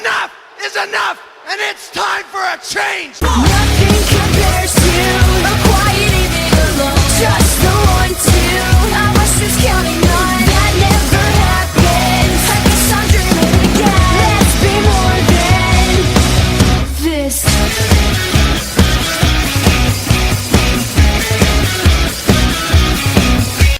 Enough is enough, and it's time for a change! Nothing compares to a quiet evening alone. Just the 1, 2, I was just counting on. That never happened. I guess I'm dreaming again. Let's be more than this.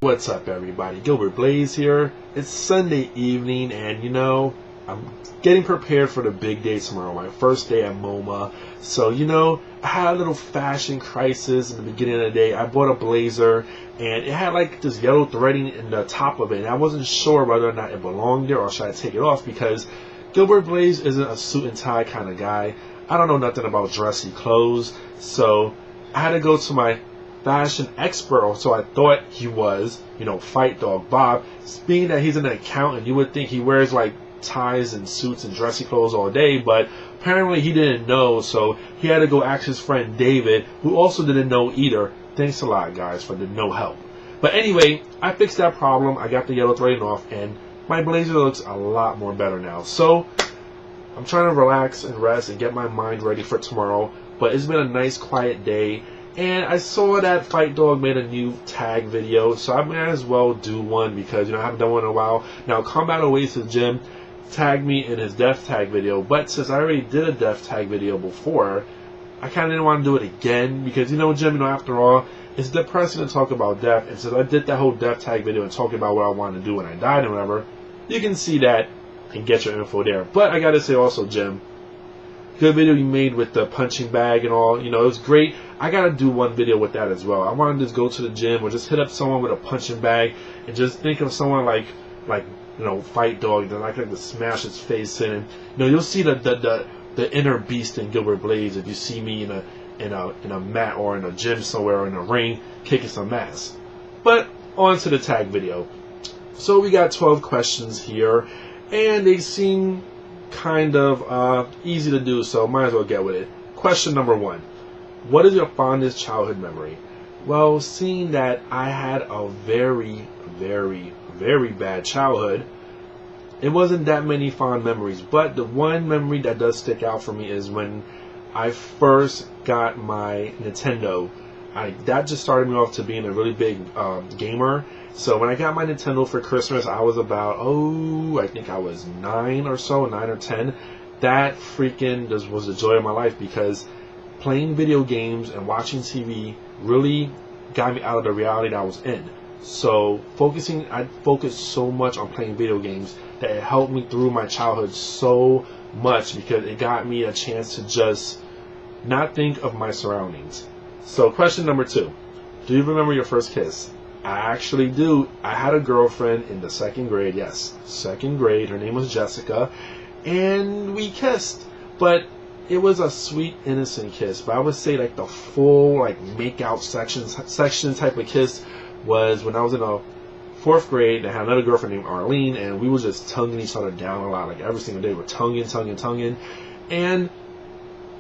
What's up, everybody? Gilbert Blaze here. It's Sunday evening, and I'm getting prepared for the big day tomorrow, my first day at MoMA. So, I had a little fashion crisis in the beginning of the day. I bought a blazer, and it had like this yellow threading in the top of it, and I wasn't sure whether or not it belonged there or should I take it off, because Gilbert Blaze isn't a suit and tie kind of guy. I don't know nothing about dressy clothes, so I had to go to my fashion expert, or so I thought he was, Fightdog Bob. Being that he's an accountant, you would think he wears like ties and suits and dressy clothes all day, but apparently he didn't know, so he had to go ask his friend David, who also didn't know either. Thanks a lot, guys, for the no help. But anyway, I fixed that problem. I got the yellow threading off, and my blazer looks a lot more better now. So I'm trying to relax and rest and get my mind ready for tomorrow, but it's been a nice quiet day. And I saw that Fightdog made a new tag video, so I might as well do one because I haven't done one in a while. Now, Combat Aways to the Gym tagged me in his death tag video, but since I already did a death tag video before, I kind of didn't want to do it again because Jim, after all, it's depressing to talk about death. And since I did that whole death tag video and talking about what I wanted to do when I died and whatever, you can see that and get your info there. But I gotta say also, Jim, good video you made with the punching bag and all. It was great. I gotta do one video with that as well. I want to just go to the gym or just hit up someone with a punching bag and just think of someone like Fightdog that I could to smash his face in. And you'll see the inner beast in Gilbert Blaze if you see me in a mat or in a gym somewhere or in a ring kicking some ass. But on to the tag video. So we got 12 questions here, and they seem kind of easy to do, so might as well get with it. Question number 1. What is your fondest childhood memory? Well, seeing that I had a very, very, very bad childhood, it wasn't that many fond memories, but the one memory that does stick out for me is when I first got my Nintendo. That just started me off to being a really big gamer. So when I got my Nintendo for Christmas, I was about, I think I was 9 or so, 9 or 10. That freaking just was the joy of my life, because playing video games and watching TV really got me out of the reality that I was in. So I focused so much on playing video games that it helped me through my childhood so much, because it got me a chance to just not think of my surroundings. So question number 2. Do you remember your first kiss? I actually do. I had a girlfriend in the 2nd grade. Yes, 2nd grade. Her name was Jessica, and we kissed. But it was a sweet, innocent kiss. But I would say like the full make out section type of kiss was when I was in the 4th grade. I had another girlfriend named Arlene, and we were just tonguing each other down a lot. Like every single day, we're tonguing, and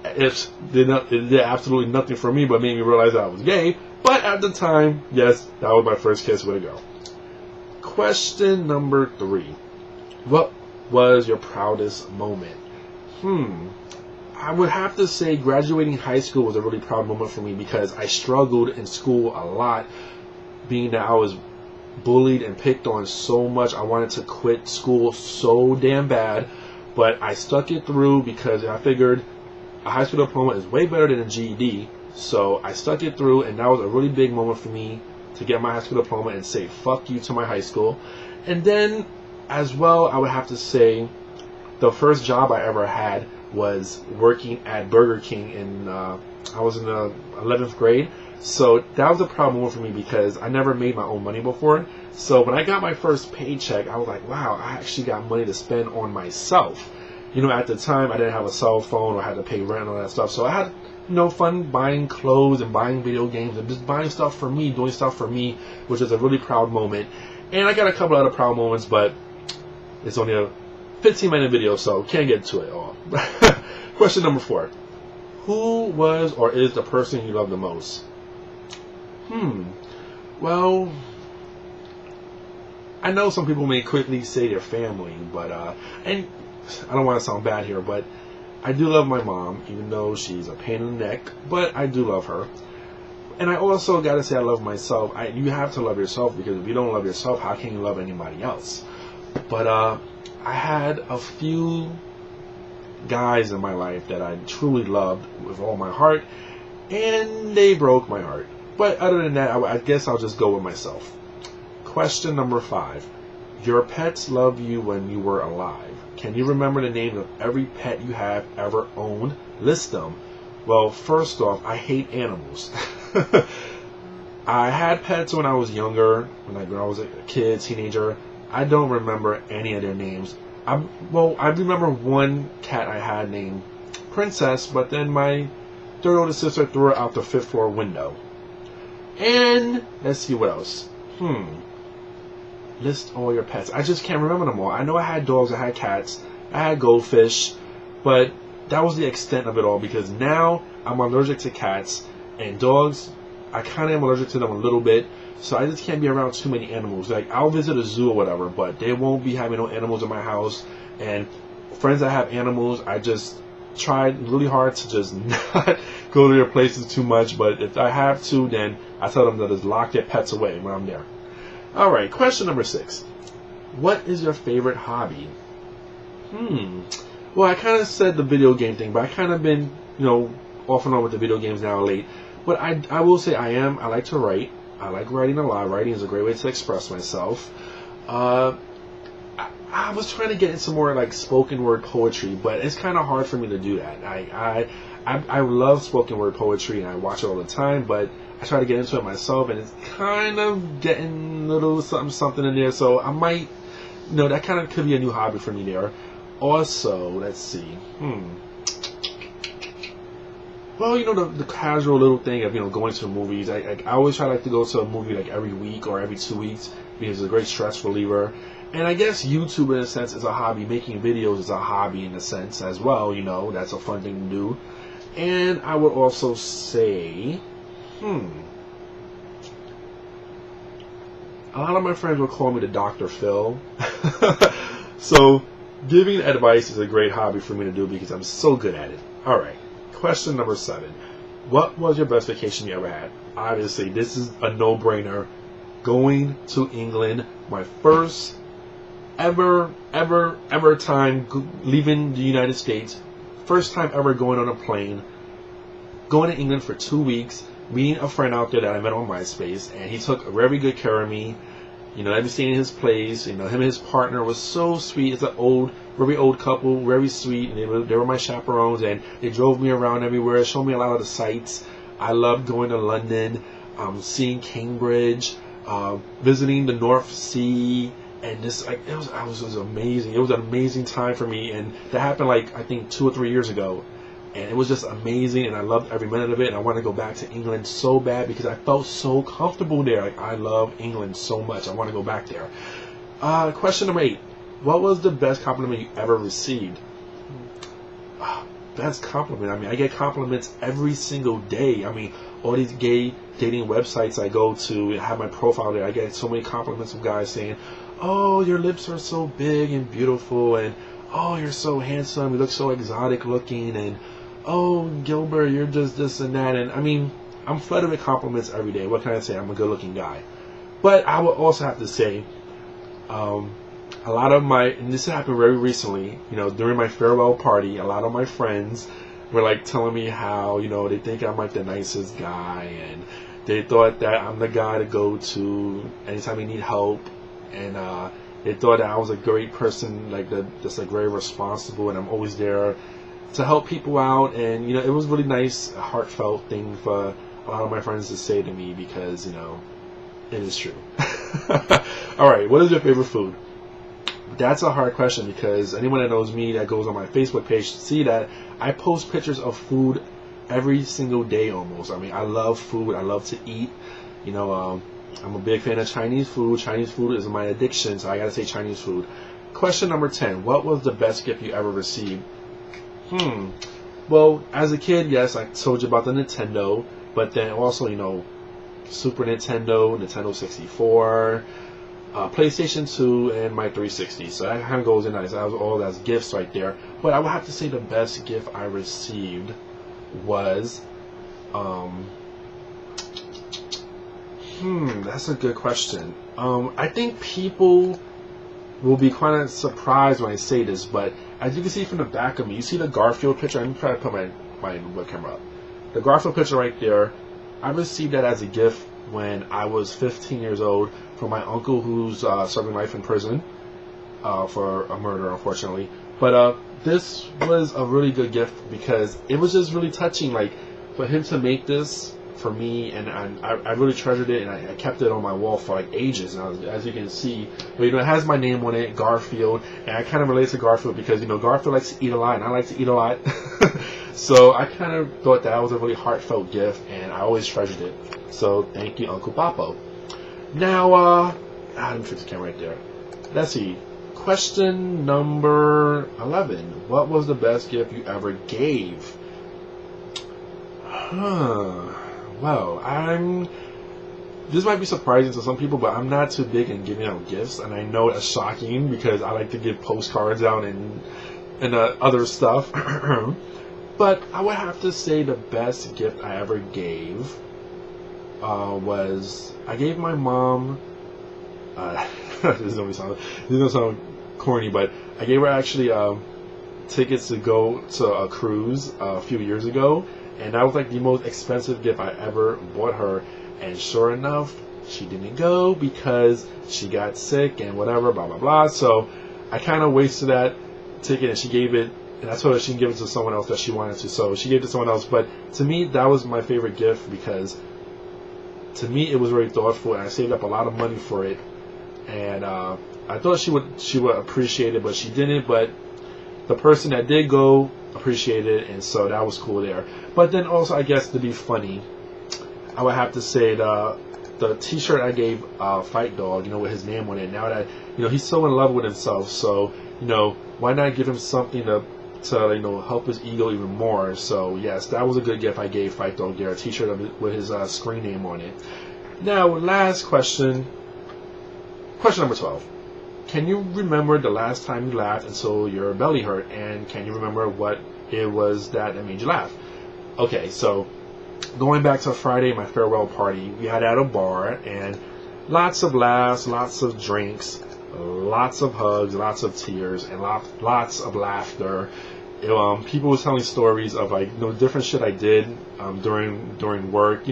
it did absolutely nothing for me, but made me realize that I was gay. But at the time, yes, that was my first kiss with a girl. Question number 3. What was your proudest moment? I would have to say graduating high school was a really proud moment for me, because I struggled in school a lot, being that I was bullied and picked on so much. I wanted to quit school so damn bad, but I stuck it through because I figured a high school diploma is way better than a GED. So I stuck it through, and that was a really big moment for me to get my high school diploma and say fuck you to my high school. And then as well, I would have to say the first job I ever had was working at Burger King I was in the 11th grade. So that was a proud moment for me because I never made my own money before. So when I got my first paycheck, I was like, wow, I actually got money to spend on myself. At the time I didn't have a cell phone or had to pay rent and all that stuff. So I had fun buying clothes and buying video games and just buying stuff for me, doing stuff for me, which is a really proud moment. And I got a couple other proud moments, but it's only a 15-minute video, so can't get to it all. Question number 4. Who was or is the person you love the most? Well, I know some people may quickly say their family, but and I don't want to sound bad here, but I do love my mom, even though she's a pain in the neck, but I do love her. And I also got to say I love myself. You have to love yourself, because if you don't love yourself, how can you love anybody else? But I had a few guys in my life that I truly loved with all my heart, and they broke my heart. But other than that, I guess I'll just go with myself. Question number 5. Your pets loved you when you were alive. Can you remember the names of every pet you have ever owned? List them. Well, first off, I hate animals. I had pets when I was younger, when I was a kid, teenager. I don't remember any of their names. I remember one cat I had named Princess, but then my third oldest sister threw her out the 5th floor window. And let's see what else. List all your pets. I just can't remember them all. I know I had dogs, I had cats, I had goldfish, but that was the extent of it all, because now I'm allergic to cats, and dogs, I kind of am allergic to them a little bit, so I just can't be around too many animals. Like, I'll visit a zoo or whatever, but they won't be having no animals in my house. And friends that have animals, I just tried really hard to just not go to their places too much, but if I have to, then I tell them to just lock their pets away when I'm there. Alright, question number 6. What is your favorite hobby? Well, I kind of said the video game thing, but I kind of been, off and on with the video games now late. But I will say I like to write. I like writing a lot. Writing is a great way to express myself. I was trying to get into more like spoken word poetry, but it's kind of hard for me to do that. I love spoken word poetry, and I watch it all the time, but I try to get into it myself, and it's kind of getting a little something in there, so I might, that kind of could be a new hobby for me there. Also, let's see, well, the casual little thing of, going to the movies. I always try to go to a movie like every week or every 2 weeks, because it's a great stress reliever. And I guess YouTube, in a sense, is a hobby. Making videos is a hobby, in a sense, as well. That's a fun thing to do. And I would also say, a lot of my friends will call me the Dr. Phil. So, giving advice is a great hobby for me to do, because I'm so good at it. Alright, question number 7. What was your best vacation you ever had? Obviously, this is a no-brainer. Going to England, my first ever time leaving the United States. First time ever going on a plane. Going to England for 2 weeks. Meeting a friend out there that I met on MySpace, and he took very good care of me. I've been staying in his place. Him and his partner was so sweet. It's an very old couple, very sweet. And they were my chaperones, and they drove me around everywhere, showed me a lot of the sights. I loved going to London, seeing Cambridge, visiting the North Sea, and it was amazing. It was an amazing time for me, and that happened I think 2 or 3 years ago. And it was just amazing, and I loved every minute of it, and I want to go back to England so bad, because I felt so comfortable there. I love England so much. I want to go back there. Question number 8. What was the best compliment you ever received? Best compliment? I get compliments every single day. All these gay dating websites I go to and have my profile there, I get so many compliments from guys saying, "Oh, your lips are so big and beautiful," and "Oh, you're so handsome, you look so exotic looking," and "Oh, Gilbert, you're just this and that." And I'm flooded with compliments every day. What can I say? I'm a good looking guy. But I would also have to say, a lot of and this happened very recently, during my farewell party, a lot of my friends were telling me how, they think I'm the nicest guy, and they thought that I'm the guy to go to anytime they need help, and they thought that I was a great person, that's very responsible, and I'm always there to help people out. And it was really nice, a heartfelt thing for a lot of my friends to say to me, because it is true. Alright, what is your favorite food? That's a hard question, because anyone that knows me, that goes on my Facebook page, see that I post pictures of food every single day almost. I love food. I love to eat. I'm a big fan of Chinese food. Chinese food is my addiction, so I gotta say Chinese food. Question number 10. What was the best gift you ever received? Well, as a kid, yes, I told you about the Nintendo, but then also, Super Nintendo, Nintendo 64, PlayStation 2 and my 360. So that kind of goes in nice. That was all that's gifts right there. But I would have to say the best gift I received was, that's a good question. I think people will be kind of surprised when I say this, but as you can see from the back of me, you see the Garfield picture. I'm trying to put my web camera up. The Garfield picture right there, I received that as a gift when I was 15 years old from my uncle who's serving life in prison for a murder, unfortunately. But this was a really good gift because it was just really touching, like for him to make this for me, and I really treasured it, and I kept it on my wall for like ages. And as you can see, it has my name on it, Garfield, and I kind of relate to Garfield because Garfield likes to eat a lot, and I like to eat a lot. So I kind of thought that was a really heartfelt gift, and I always treasured it. So thank you, Uncle Papo. Now, let me fix the camera right there. Let's see. Question number 11. What was the best gift you ever gave? Well, this might be surprising to some people, but I'm not too big in giving out gifts, and I know it's shocking because I like to give postcards out and other stuff. But I would have to say the best gift I ever gave was I gave my mom. This is gonna sound corny, but I gave her actually tickets to go to a cruise a few years ago. And that was like the most expensive gift I ever bought her. And sure enough, she didn't go because she got sick and whatever, blah, blah, blah. So I kind of wasted that ticket, and she gave it, and I told her she can give it to someone else that she wanted to. So she gave it to someone else. But to me, that was my favorite gift because to me, it was very thoughtful, and I saved up a lot of money for it. And I thought she would appreciate it, but she didn't. But the person that did go appreciated it, and so that was cool there. But then also, I guess to be funny, I would have to say the T-shirt I gave Fightdog, with his name on it. Now that he's so in love with himself, so why not give him something to help his ego even more? So yes, that was a good gift I gave Fightdog there, a T-shirt with his screen name on it. Now, last question. Question number 12. Can you remember the last time you laughed until your belly hurt? And can you remember what it was that made you laugh? Okay, so going back to Friday, my farewell party, we had at a bar, and lots of laughs, lots of drinks, lots of hugs, lots of tears, and lots of laughter. People were telling stories of different shit I did during work.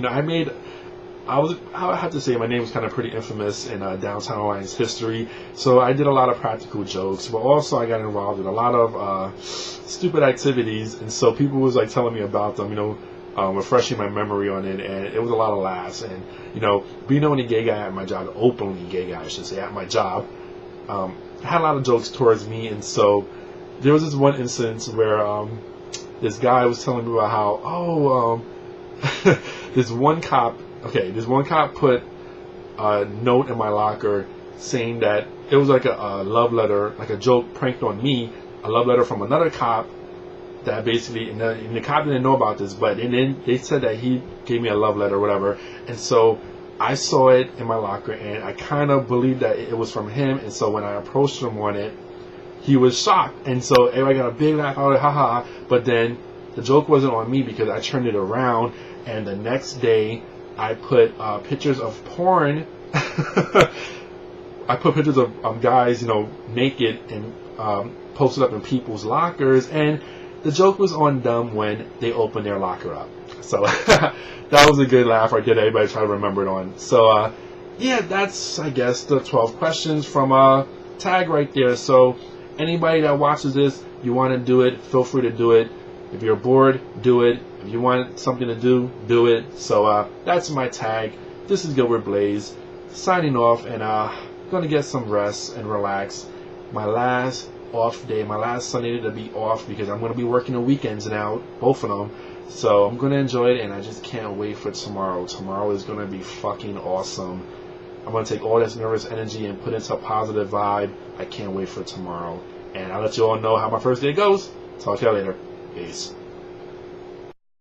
I have to say my name was kind of pretty infamous in downtown Alliance history, so I did a lot of practical jokes, but also I got involved in a lot of stupid activities, and so people was telling me about them, refreshing my memory on it, and it was a lot of laughs. And being the only gay guy at my job, openly gay guy I should say, at my job, had a lot of jokes towards me. And so there was this one instance where this guy was telling me about how this one cop put a note in my locker saying that it was like a love letter, like a joke pranked on me, a love letter from another cop that basically, and the cop didn't know about this, but then they said that he gave me a love letter or whatever. And so I saw it in my locker, and I kind of believed that it was from him. And so when I approached him on it, he was shocked, and so everybody got a big laugh out of it, haha. But then the joke wasn't on me because I turned it around, and the next day I put pictures of porn. I put pictures of guys, naked, and posted up in people's lockers, and the joke was on them when they opened their locker up. So that was a good laugh right there that everybody tried to remember it on. So yeah, that's, I guess, the 12 questions from Tag right there. So anybody that watches this, you want to do it, feel free to do it. If you're bored, do it. If you want something to do, do it. So that's my tag. This is Gilbert Blaze signing off, and going to get some rest and relax. My last off day, my last Sunday to be off, because I'm going to be working the weekends now, both of them. So I'm going to enjoy it, and I just can't wait for tomorrow. Tomorrow is going to be fucking awesome. I'm going to take all this nervous energy and put it into a positive vibe. I can't wait for tomorrow. And I'll let you all know how my first day goes. Talk to y'all later. Peace.